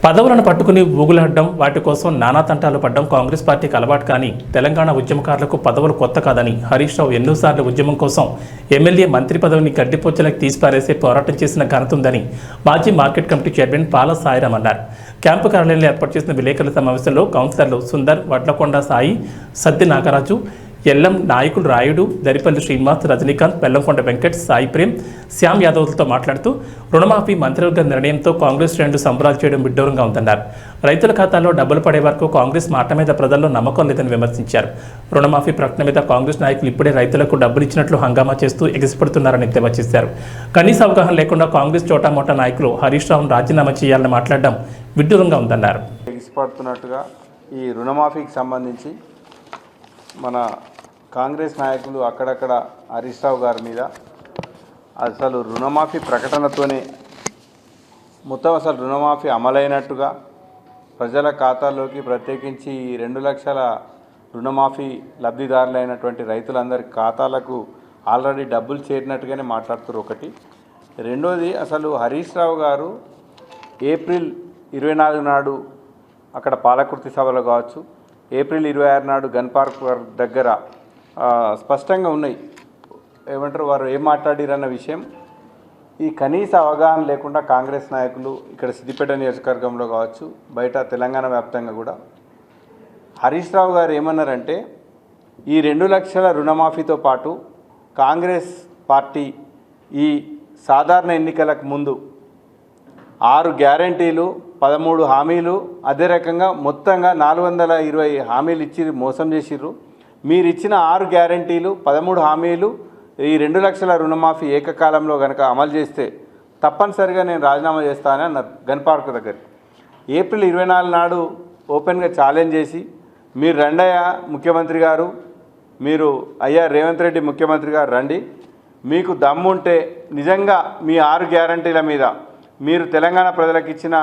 పదవులను పట్టుకుని ఊగులాడడం వాటి కోసం నానా తంటాలు పడ్డం కాంగ్రెస్ పార్టీకి అలవాటు కానీ తెలంగాణ ఉద్యమకారులకు పదవులు కొత్త కాదని హరీష్ రావు ఎన్నోసార్లు ఉద్యమం కోసం ఎమ్మెల్యే మంత్రి పదవిని గడ్డిపోచ్చలకు తీసిపారేసే పోరాటం చేసిన ఘనత ఉందని మాజీ మార్కెట్ కమిటీ చైర్మన్ పాల సాయిరాం అన్నారు. క్యాంపు కార్యాలయంలో ఏర్పాటు చేసిన విలేకరుల సమావేశంలో కౌన్సిలర్లు సుందర్, వడ్లకొండ సాయి, సత్య నాగరాజు, ఎల్లం నాయకులు రాయుడు, దరిపల్లి శ్రీనివాస్, రజనీకాంత్, బెల్లంకొండ వెంకట్, సాయి ప్రేమ్, శ్యామ్ యాదవ్లతో మాట్లాడుతూ రుణమాఫీ మంత్రివర్గ నిర్ణయంతో కాంగ్రెస్ శ్రేణులు సంబరాలు చేయడం విడ్డూరంగా ఉందన్నారు. రైతుల ఖాతాల్లో డబ్బులు పడే వరకు కాంగ్రెస్ మాట మీద ప్రజల్లో నమ్మకం లేదని విమర్శించారు. రుణమాఫీ ప్రకటన మీద కాంగ్రెస్ నాయకులు ఇప్పుడే రైతులకు డబ్బులు ఇచ్చినట్లు హంగామా చేస్తూ ఎగిసిపడుతున్నారని ఎద్దేవా చేశారు. కనీస అవగాహన లేకుండా కాంగ్రెస్ చోటామోటా నాయకులు హరీష్ రావును రాజీనామా చేయాలని మాట్లాడడం విడ్డూరంగా ఉందన్నారు. ఎగిసిపడుతున్నట్టుగా ఈ రుణమాఫీకి సంబంధించి మన కాంగ్రెస్ నాయకులు అక్కడక్కడ హరీష్ రావు గారి మీద అసలు రుణమాఫీ ప్రకటనతోనే మొత్తం అసలు రుణమాఫీ అమలైనట్టుగా ప్రజల ఖాతాల్లోకి ప్రత్యేకించి 2 లక్షల రుణమాఫీ లబ్ధిదారులైనటువంటి రైతులందరి ఖాతాలకు ఆల్రెడీ డబ్బులు చేరినట్టుగానే మాట్లాడుతున్నారు. ఒకటి. రెండోది, అసలు హరీష్ రావు గారు ఏప్రిల్ 24 నాడు అక్కడ పాలకుర్తి సభలో కావచ్చు, ఏప్రిల్ 26 నాడు గన్ పార్క్ దగ్గర స్పష్టంగా ఉన్నాయి. ఏమంటారు వారు ఏం మాట్లాడిరన్న విషయం ఈ కనీస అవగాహన లేకుండా కాంగ్రెస్ నాయకులు ఇక్కడ సిద్దిపేట నియోజకవర్గంలో కావచ్చు, బయట తెలంగాణ వ్యాప్తంగా కూడా హరీష్ రావు గారు ఏమన్నారంటే ఈ 2 లక్షల రుణమాఫీతో పాటు కాంగ్రెస్ పార్టీ ఈ సాధారణ ఎన్నికలకు ముందు 6 గ్యారంటీలు, 13 హామీలు, అదే రకంగా మొత్తంగా 420 హామీలు ఇచ్చి మోసం చేసిర్రు. మీరు ఇచ్చిన 6 గ్యారంటీలు, 13 హామీలు, ఈ 2 లక్షల రుణమాఫీ ఏకకాలంలో కనుక అమలు చేస్తే తప్పనిసరిగా నేను రాజీనామా చేస్తానని అన్నారు గన్ పార్క్ దగ్గర. ఏప్రిల్ 24 నాడు ఓపెన్గా ఛాలెంజ్ చేసి మీరు రండయ్యా ముఖ్యమంత్రి గారు, మీరు అయ్యా రేవంత్ రెడ్డి ముఖ్యమంత్రి గారు రండి, మీకు దమ్ముంటే నిజంగా మీ 6 గ్యారంటీల మీద మీరు తెలంగాణ ప్రజలకు ఇచ్చిన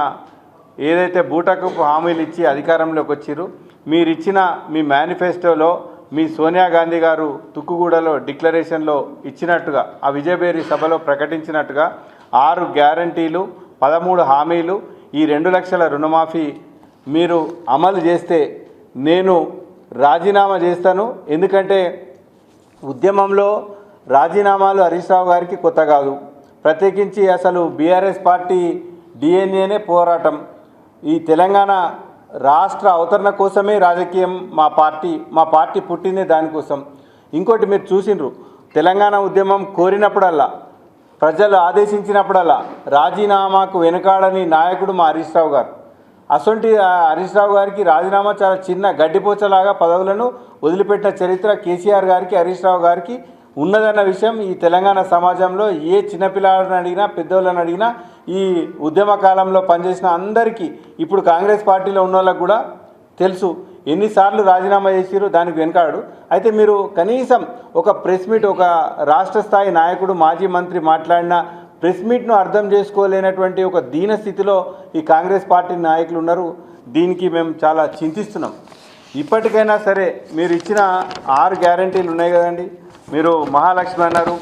ఏదైతే బూటకు హామీలు ఇచ్చి అధికారంలోకి వచ్చిర్రు, మీరు ఇచ్చిన మీ మేనిఫెస్టోలో మీ సోనియా గాంధీ గారు తుక్కుగూడలో డిక్లరేషన్లో ఇచ్చినట్టుగా ఆ విజయబేరి సభలో ప్రకటించినట్టుగా 6 గ్యారంటీలు, 13 హామీలు, ఈ 2 లక్షల రుణమాఫీ మీరు అమలు చేస్తే నేను రాజీనామా చేస్తాను. ఎందుకంటే ఉద్యమంలో రాజీనామాలు హరీష్ రావు గారికి కొత్త కాదు. ప్రత్యేకించి అసలు బీఆర్ఎస్ పార్టీ డిఎన్ఏనే పోరాటం. ఈ తెలంగాణ రాష్ట్ర అవతరణ కోసమే రాజకీయం. మా పార్టీ పుట్టిందే దానికోసం. ఇంకోటి మీరు చూసిండ్రు, తెలంగాణ ఉద్యమం కోరినప్పుడల్లా, ప్రజలు ఆదేశించినప్పుడల్లా రాజీనామాకు వెనుకాడని నాయకుడు మా హరీష్ రావు గారు. అసొంటి హరీష్ రావు గారికి రాజీనామా చాలా చిన్న గడ్డిపోచలాగా పదవులను వదిలిపెట్టిన చరిత్ర కేసీఆర్ గారికి, హరీష్ రావు గారికి ఉన్నదన్న విషయం ఈ తెలంగాణ సమాజంలో ఏ చిన్నపిల్లలను అడిగినా, పెద్దోళ్ళని అడిగినా, ఈ ఉద్యమ కాలంలో పనిచేసిన అందరికీ, ఇప్పుడు కాంగ్రెస్ పార్టీలో ఉన్న వాళ్ళకు కూడా తెలుసు ఎన్నిసార్లు రాజీనామా చేసిరు దానికి వెనకాడు. అయితే మీరు కనీసం ఒక ప్రెస్ మీట్, ఒక రాష్ట్ర స్థాయి నాయకుడు మాజీ మంత్రి మాట్లాడిన ప్రెస్ మీట్ను అర్థం చేసుకోలేనటువంటి ఒక దీన స్థితిలో ఈ కాంగ్రెస్ పార్టీ నాయకులు ఉన్నారు. దీనికి మేము చాలా చింతిస్తున్నాం. ఇప్పటికైనా సరే మీరు ఇచ్చిన 6 గ్యారంటీలు ఉన్నాయి కదండి, మీరు మహాలక్ష్మి అన్నారు,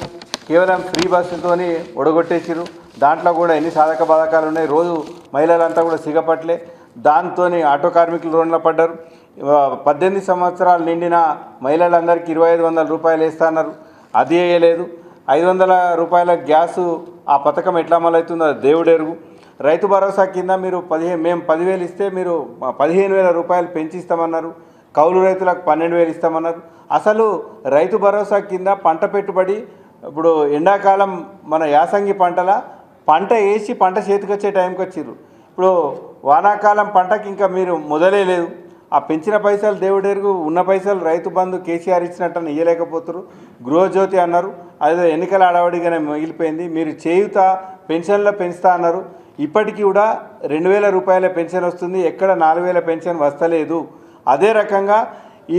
కేవలం ఫ్రీ బస్సుతోని ఒడగొట్టేసిరు. దాంట్లో కూడా ఎన్ని సాధక బాధకాలు ఉన్నాయి. రోజు మహిళలంతా కూడా సిగపట్లే, దాంతో ఆటో కార్మికులు రోడ్ల పడ్డారు. 18 సంవత్సరాలు నిండిన మహిళలందరికీ 2500 రూపాయలు వేస్తున్నారు, అది వేయలేదు. 500 రూపాయల గ్యాసు ఆ పథకం ఎట్లా అమలవుతుందో దేవుడెరుగు. రైతు భరోసా కింద మీరు మేము 10,000 ఇస్తే మీరు 15,000 రూపాయలు పెంచిస్తామన్నారు. కౌలు రైతులకు 12,000 ఇస్తామన్నారు. అసలు రైతు భరోసా కింద పంట పెట్టుబడి, ఇప్పుడు ఎండాకాలం మన యాసంగి పంట వేసి పంట చేతికి వచ్చే టైంకి వచ్చిర్రు. ఇప్పుడు వానాకాలం పంటకి ఇంకా మీరు మొదలే లేదు. ఆ పెంచిన పైసలు దేవుడెరుగు, ఉన్న పైసలు రైతు బంధు కేసీఆర్ ఇచ్చినట్టు ఇయ్యలేకపోతున్నారు. గృహజ్యోతి అన్నారు, అదే ఎన్నికల అడవడిగానే మిగిలిపోయింది. మీరు చేయుత పెన్షన్లో పెంచుతా అన్నారు, ఇప్పటికీ కూడా 2,000 రూపాయల పెన్షన్ వస్తుంది, ఎక్కడ 4,000 పెన్షన్ వస్తలేదు. అదే రకంగా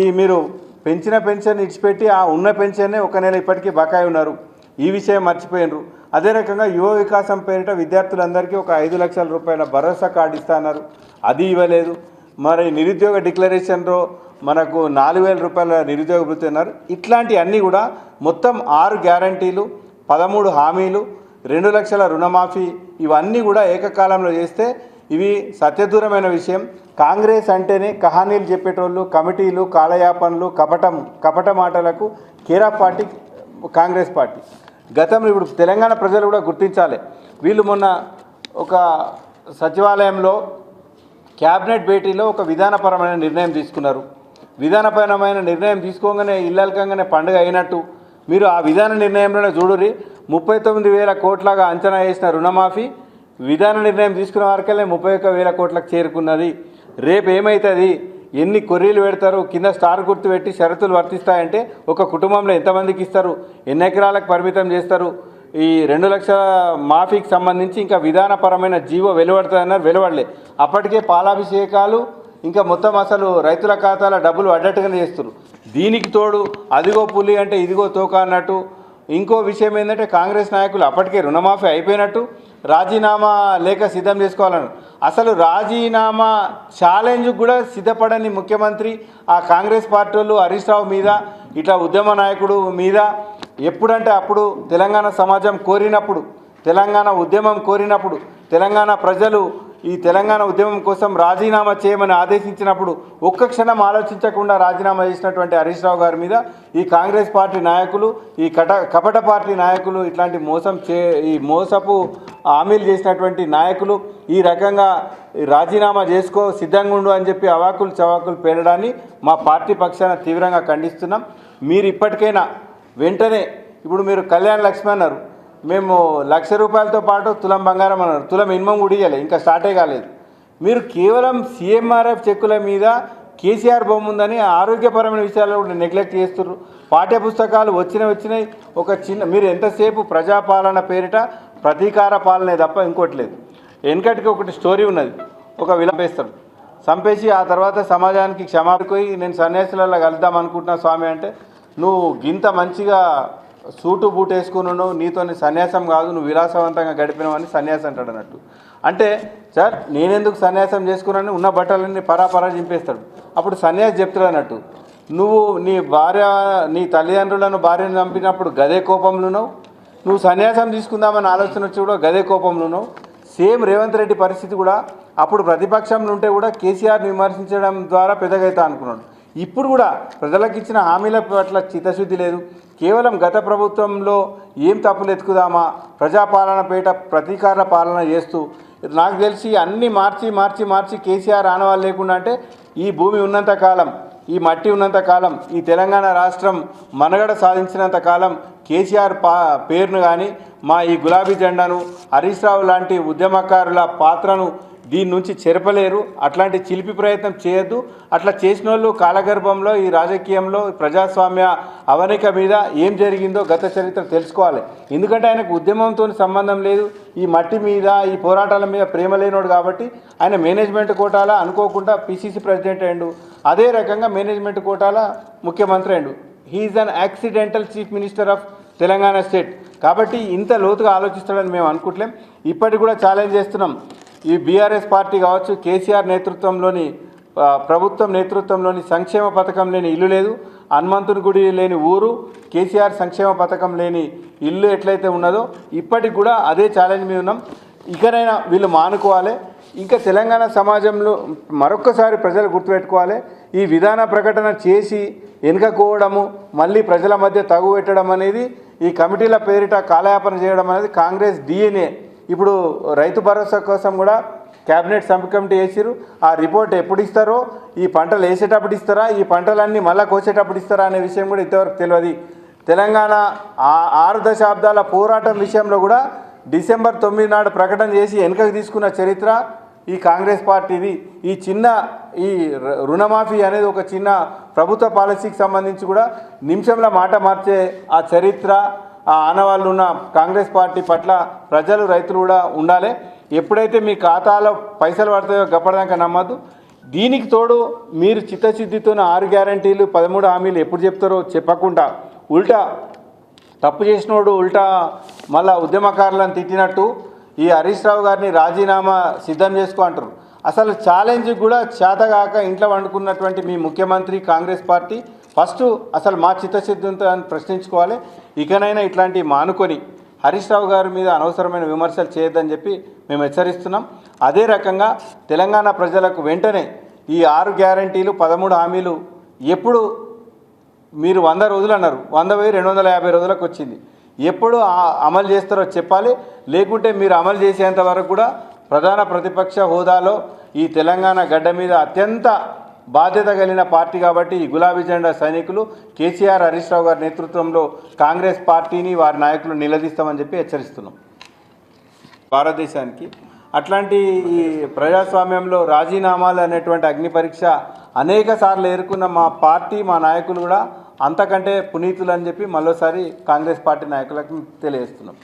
ఈ మీరు పెంచిన పెన్షన్ ఇచ్చిపెట్టి ఆ ఉన్న పెన్షన్నే 1 నెల ఇప్పటికీ బకాయి ఉన్నారు. ఈ విషయం మర్చిపోయినరు. అదే రకంగా యువ వికాసం పేరిట విద్యార్థులందరికీ ఒక 5 లక్షల రూపాయల భరోసా కార్డు ఇస్తా అన్నారు, అది ఇవ్వలేదు. మరి నిరుద్యోగ డిక్లరేషన్లో మనకు 4,000 రూపాయల నిరుద్యోగ వృత్తి అన్నారు. ఇట్లాంటి అన్నీ కూడా మొత్తం 6 గ్యారంటీలు, 13 హామీలు, 2 లక్షల రుణమాఫీ, ఇవన్నీ కూడా ఏకకాలంలో చేస్తే ఇవి సత్యదూరమైన విషయం. కాంగ్రెస్ అంటేనే కహానీలు చెప్పేటోళ్ళు, కమిటీలు, కాలయాపనలు, కపట మాటలకు care of party Congress party. గతంలో ఇప్పుడు తెలంగాణ ప్రజలు కూడా గుర్తించాలి. వీళ్ళు మొన్న ఒక సచివాలయంలో క్యాబినెట్ భేటీలో ఒక విధానపరమైన నిర్ణయం తీసుకున్నారు. విధానపరమైన నిర్ణయం తీసుకోగానే ఇల్లలకంగానే పండుగ అయినట్టు మీరు ఆ విధాన నిర్ణయంలోనే చూడుర్రి. 39,000 కోట్లగా అంచనా వేసిన రుణమాఫీ విధాన నిర్ణయం తీసుకున్న వరకల్నే 31,000 కోట్లకు చేరుకున్నది. రేపు ఏమవుతుంది, ఎన్ని కొర్రీలు పెడతారు, కింద స్టార్ గుర్తు పెట్టి షరతులు వర్తిస్తాయంటే ఒక కుటుంబంలో ఎంతమందికి ఇస్తారు, ఎన్ని ఎకరాలకు పరిమితం చేస్తారు, ఈ 2 లక్షల మాఫీకి సంబంధించి ఇంకా విధానపరమైన జీవో వెలువడుతుందన్నారు, వెలువడలే. అప్పటికే పాలాభిషేకాలు ఇంకా మొత్తం అసలు రైతుల ఖాతాల డబ్బులు అడ్డట్టుగానే చేస్తారు. దీనికి తోడు అదిగో పులి అంటే ఇదిగో తోక అన్నట్టు. ఇంకో విషయం ఏంటంటే కాంగ్రెస్ నాయకులు అప్పటికే రుణమాఫీ అయిపోయినట్టు రాజీనామా లేఖ సిద్ధం చేసుకోవాలను. అసలు రాజీనామా ఛాలెంజ్ కూడా సిద్ధపడని ముఖ్యమంత్రి ఆ కాంగ్రెస్ పార్టీ వాళ్ళు హరీష్ రావు మీద, ఇట్లా ఉద్యమ నాయకుడు మీద ఎప్పుడంటే అప్పుడు తెలంగాణ సమాజం కోరినప్పుడు, తెలంగాణ ఉద్యమం కోరినప్పుడు, తెలంగాణ ప్రజలు ఈ తెలంగాణ ఉద్యమం కోసం రాజీనామా చేయమని ఆదేశించినప్పుడు ఒక్క క్షణం ఆలోచించకుండా రాజీనామా చేసినటువంటి హరీష్ రావు గారి మీద ఈ కాంగ్రెస్ పార్టీ నాయకులు, ఈ కపట పార్టీ నాయకులు, ఇట్లాంటి ఈ మోసపు హామీలు చేసినటువంటి నాయకులు ఈ రకంగా రాజీనామా చేసుకో సిద్ధంగా ఉండు అని చెప్పి అవాకులు చవాకులు పేరడాన్ని మా పార్టీ పక్షాన తీవ్రంగా ఖండిస్తున్నాం. మీరు ఇప్పటికైనా వెంటనే ఇప్పుడు మీరు కళ్యాణ్ లక్ష్మి అన్నారు, మేము ₹1,00,000 పాటు తులం బంగారం అన్నారు, తులం మినిమం కూడా ఇవ్వలే, ఇంకా స్టార్టే కాలేదు. మీరు కేవలం సీఎంఆర్ఎఫ్ చెక్కుల మీద కేసీఆర్ బొమ్మ ఉందని ఆరోగ్యపరమైన విషయాల్లో కూడా నెగ్లెక్ట్ చేస్తున్నారు. పాఠ్య పుస్తకాలు వచ్చినాయి. ఒక చిన్న మీరు ఎంతసేపు ప్రజాపాలన పేరిట ప్రతీకార పాలనే తప్ప ఇంకోటి లేదు. వెనకటికి ఒకటి స్టోరీ ఉన్నది, ఒక విలంపేస్తాడు, చంపేసి ఆ తర్వాత సమాజానికి క్షమాపణపోయి నేను సన్యాసులలో కలుద్దాం అనుకుంటున్నా స్వామి అంటే, నువ్వు గింత మంచిగా సూటు బూట్ వేసుకున్నావు, నీతో సన్యాసం కాదు, నువ్వు విలాసవంతంగా గడిపినావు అని సన్యాసం అంటాడు అన్నట్టు. అంటే సార్ నేనెందుకు సన్యాసం చేసుకున్నాను, ఉన్న బట్టలన్నీ పరాపరా చింపేస్తాడు. అప్పుడు సన్యాసి చెప్తాడు అన్నట్టు, నువ్వు నీ తల్లిదండ్రులను భార్యను చంపినప్పుడు గదే కోపంలోనవు, నువ్వు సన్యాసం తీసుకుందామని ఆలోచన వచ్చి కూడా గదే కోపంలోనవు. సేమ్ రేవంత్ రెడ్డి పరిస్థితి కూడా అప్పుడు ప్రతిపక్షంలో ఉంటే కూడా కేసీఆర్ని విమర్శించడం ద్వారా పెద్దగైతా అనుకున్నాడు. ఇప్పుడు కూడా ప్రజలకు ఇచ్చిన హామీల పట్ల చిత్తశుద్ధి లేదు. కేవలం గత ప్రభుత్వంలో ఏం తప్పులు ఎత్తుకుదామా, ప్రజాపాలన పేట ప్రతీకార పాలన చేస్తూ నాకు తెలిసి అన్నీ మార్చి కేసీఆర్ ఆనవాళ్ళు లేకుండా అంటే ఈ భూమి ఉన్నంత కాలం, ఈ మట్టి ఉన్నంత కాలం, ఈ తెలంగాణ రాష్ట్రం మనుగడ సాధించినంత కాలం కేసీఆర్ పేరును కానీ మా ఈ గులాబీ జెండాను, హరీష్ రావు లాంటి ఉద్యమకారుల పాత్రను దీని నుంచి చెరపలేరు. అట్లాంటి చిలిపి ప్రయత్నం చేయొద్దు. అట్లా చేసిన వాళ్ళు కాలగర్భంలో ఈ రాజకీయంలో ప్రజాస్వామ్య అవనిక మీద ఏం జరిగిందో గత చరిత్ర తెలుసుకోవాలి. ఎందుకంటే ఆయనకు ఉద్యమంతో సంబంధం లేదు, ఈ మట్టి మీద ఈ పోరాటాల మీద ప్రేమ లేనోడు కాబట్టి ఆయన మేనేజ్మెంట్ కోటాల అనుకోకుండా పిసిసి ప్రెసిడెంట్ అయ్యిండు, అదే రకంగా మేనేజ్మెంట్ కోటాల ముఖ్యమంత్రి అయ్యిండు. He is an accidental chief minister of Telangana state. కాబట్టి ఇంత లోతుగా ఆలోచిస్తాడని మేము అనుకుంటలేం. ఇప్పటికి కూడా ఛాలెంజ్ చేస్తున్నాం, ఈ బీఆర్ఎస్ పార్టీ కావచ్చు, కేసీఆర్ నేతృత్వంలోని ప్రభుత్వం నేతృత్వంలోని సంక్షేమ పథకం లేని ఇల్లు లేదు, హనుమంతుని గుడి లేని ఊరు, కేసీఆర్ సంక్షేమ పథకం లేని ఇల్లు ఎట్లయితే ఉన్నదో ఇప్పటికి కూడా అదే ఛాలెంజ్ మీద ఉన్నాం. ఇకనైనా వీళ్ళు మానుకోవాలి. ఇంకా తెలంగాణ సమాజంలో మరొక్కసారి ప్రజలు గుర్తుపెట్టుకోవాలి, ఈ విధాన ప్రకటన చేసి వెనుకపోవడము, మళ్ళీ ప్రజల మధ్య తగు పెట్టడం అనేది, ఈ కమిటీల పేరిట కాలయాపన చేయడం అనేది కాంగ్రెస్ DNA. ఇప్పుడు రైతు భరోసా కోసం కూడా క్యాబినెట్ సబ్ కమిటీ వేసిరు. ఆ రిపోర్ట్ ఎప్పుడు ఇస్తారో, ఈ పంటలు వేసేటప్పుడు ఇస్తారా, ఈ పంటలన్నీ మళ్ళీ కోసేటప్పుడు ఇస్తారా అనే విషయం కూడా ఇంతవరకు తెలియదు. తెలంగాణ 6 దశాబ్దాల పోరాటం విషయంలో కూడా డిసెంబర్ 9 నాడు ప్రకటన చేసి వెనుకకు తీసుకున్న చరిత్ర ఈ కాంగ్రెస్ పార్టీది. ఈ రుణమాఫీ అనేది ఒక చిన్న ప్రభుత్వ పాలసీకి సంబంధించి కూడా నిమిషంలో మాట మార్చే ఆ చరిత్ర, ఆ ఆనవాళ్ళు ఉన్న కాంగ్రెస్ పార్టీ పట్ల ప్రజలు, రైతులు కూడా ఉండాలి. ఎప్పుడైతే మీ ఖాతాలో పైసలు పడతాయో గప్పటిదాకా నమ్మద్దు. దీనికి తోడు మీరు చిత్తశుద్ధితో 6 గ్యారంటీలు 13 హామీలు ఎప్పుడు చెప్తారో చెప్పకుండా ఉల్టా తప్పు చేసినోడు ఉల్టా మళ్ళా ఉద్యమకారులను తిట్టినట్టు ఈ హరీష్ రావు గారిని రాజీనామా సిద్ధం చేసుకో అంటారు. అసలు ఛాలెంజ్ కూడా చేతగాక ఇంట్లో వండుకున్నటువంటి మీ ముఖ్యమంత్రి కాంగ్రెస్ పార్టీ ఫస్ట్ అసలు మా చిత్తశుద్ధితో అని ప్రశ్నించుకోవాలి. ఇకనైనా ఇట్లాంటివి మానుకొని హరీష్ రావు గారి మీద అనవసరమైన విమర్శలు చేయొద్దని చెప్పి మేము హెచ్చరిస్తున్నాం. అదే రకంగా తెలంగాణ ప్రజలకు వెంటనే ఈ 6 గ్యారంటీలు 13 హామీలు ఎప్పుడు మీరు 100 రోజులు అన్నారు, 100 పోయి 250 రోజులకు వచ్చింది. ఎప్పుడు అమలు చేస్తారో చెప్పాలి. లేకుంటే మీరు అమలు చేసేంత వరకు కూడా ప్రధాన ప్రతిపక్ష హోదాలో ఈ తెలంగాణ గడ్డ మీద అత్యంత బాధ్యత కలిగిన పార్టీ కాబట్టి ఈ గులాబీ జెండా సైనికులు కేసీఆర్ హరీష్ రావు గారి నేతృత్వంలో కాంగ్రెస్ పార్టీని వారి నాయకులు నిలదీస్తామని చెప్పి హెచ్చరిస్తున్నాం. భారతదేశానికి అట్లాంటి ఈ ప్రజాస్వామ్యంలో రాజీనామాలు అనేటువంటి అగ్ని పరీక్ష అనేక సార్లు ఎదుర్కొన్న మా పార్టీ మా నాయకులు కూడా అంతకంటే పునీతులు అని చెప్పి మరోసారి కాంగ్రెస్ పార్టీ నాయకులకు తెలియజేస్తున్నాం.